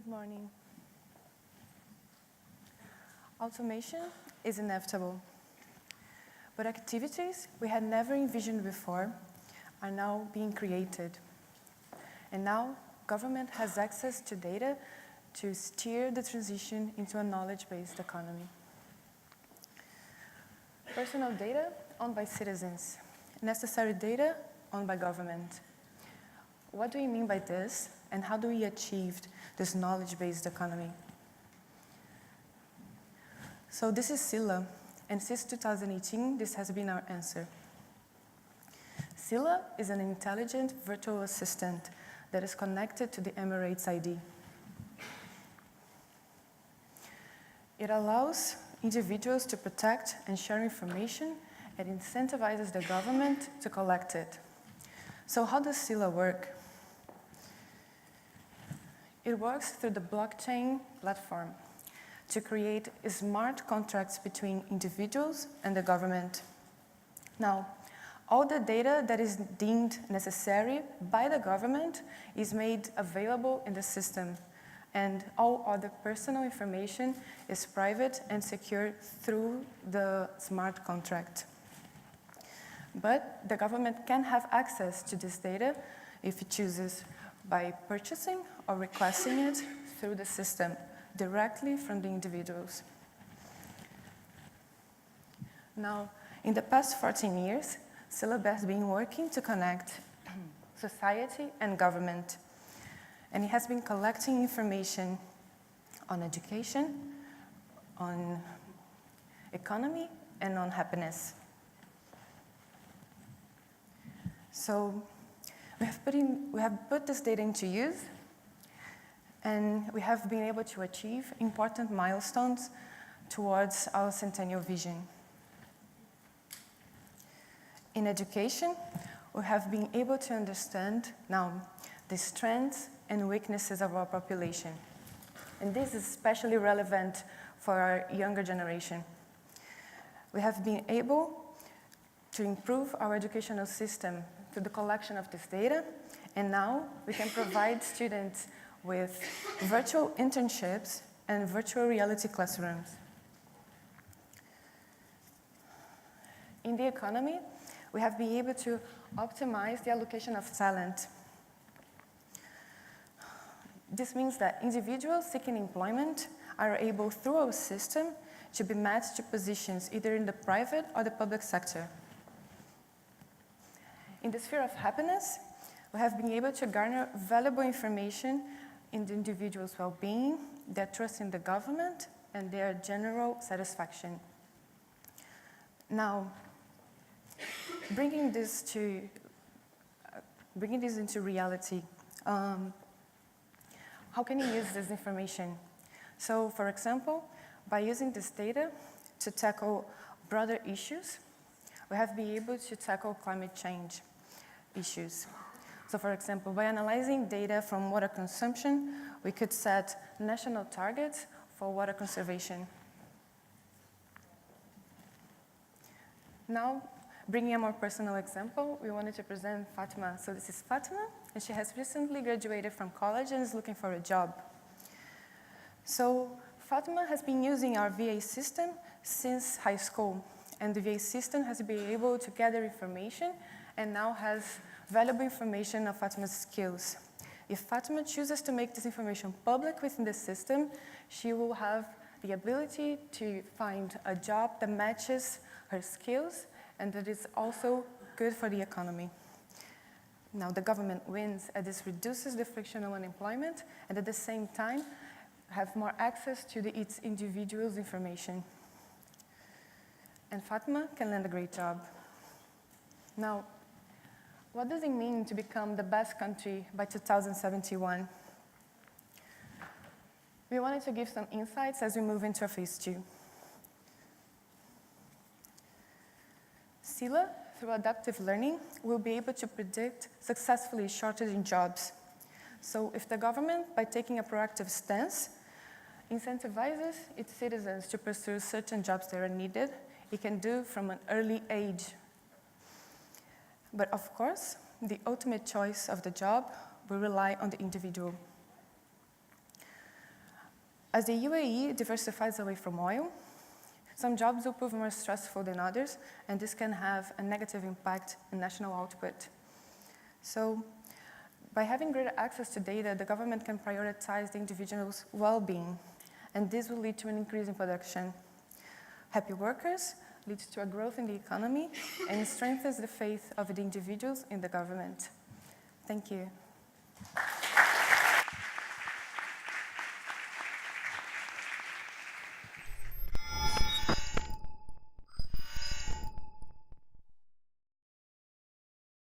morning. Automation is inevitable, but activities we had never envisioned before are now being created. And now, government has access to data to steer the transition into a knowledge-based economy. Personal data owned by citizens, necessary data owned by government. What do we mean by this, and how do we achieve this knowledge-based economy? So this is Scylla, and since 2018, this has been our answer. Scylla is an intelligent virtual assistant that is connected to the Emirates ID. It allows individuals to protect and share information and incentivizes the government to collect it. So how does Scylla work? It works through the blockchain platform to create smart contracts between individuals and the government. Now, all the data that is deemed necessary by the government is made available in the system, and all other personal information is private and secure through the smart contract. But the government can have access to this data if it chooses by purchasing or requesting it through the system directly from the individuals. Now, in the past 14 years, Scylla has been working to connect society and government, and it has been collecting information on education, on economy, and on happiness. So we have put this data into use, and we have been able to achieve important milestones towards our centennial vision. In education, we have been able to understand now the strengths and weaknesses of our population. And this is especially relevant for our younger generation. We have been able to improve our educational system through the collection of this data, and now we can provide students with virtual internships and virtual reality classrooms. In the economy, we have been able to optimize the allocation of talent. This means that individuals seeking employment are able, through our system, to be matched to positions either in the private or the public sector. In the sphere of happiness, we have been able to garner valuable information in the individual's well-being, their trust in the government, and their general satisfaction. Now, bringing this into reality, how can you use this information? So, for example, by using this data to tackle broader issues, we have been able to tackle climate change issues. So, for example, by analyzing data from water consumption, we could set national targets for water conservation. Now, bringing a more personal example, we wanted to present Fatima. So this is Fatima, and she has recently graduated from college and is looking for a job. So Fatima has been using our VA system since high school, and the VA system has been able to gather information and now has valuable information of Fatima's skills. If Fatima chooses to make this information public within the system, she will have the ability to find a job that matches her skills and that is also good for the economy. Now, the government wins, and this reduces the friction of unemployment, and at the same time, have more access to its individual's information. And Fatima can land a great job. Now, what does it mean to become the best country by 2071? We wanted to give some insights as we move into phase 2. Scylla, through adaptive learning, will be able to predict successfully shortage in jobs. So if the government, by taking a proactive stance, incentivizes its citizens to pursue certain jobs that are needed, it can do from an early age. But of course, the ultimate choice of the job will rely on the individual. As the UAE diversifies away from oil, some jobs will prove more stressful than others, and this can have a negative impact in national output. So, by having greater access to data, the government can prioritize the individual's well-being, and this will lead to an increase in production. Happy workers leads to a growth in the economy and strengthens the faith of the individuals in the government. Thank you.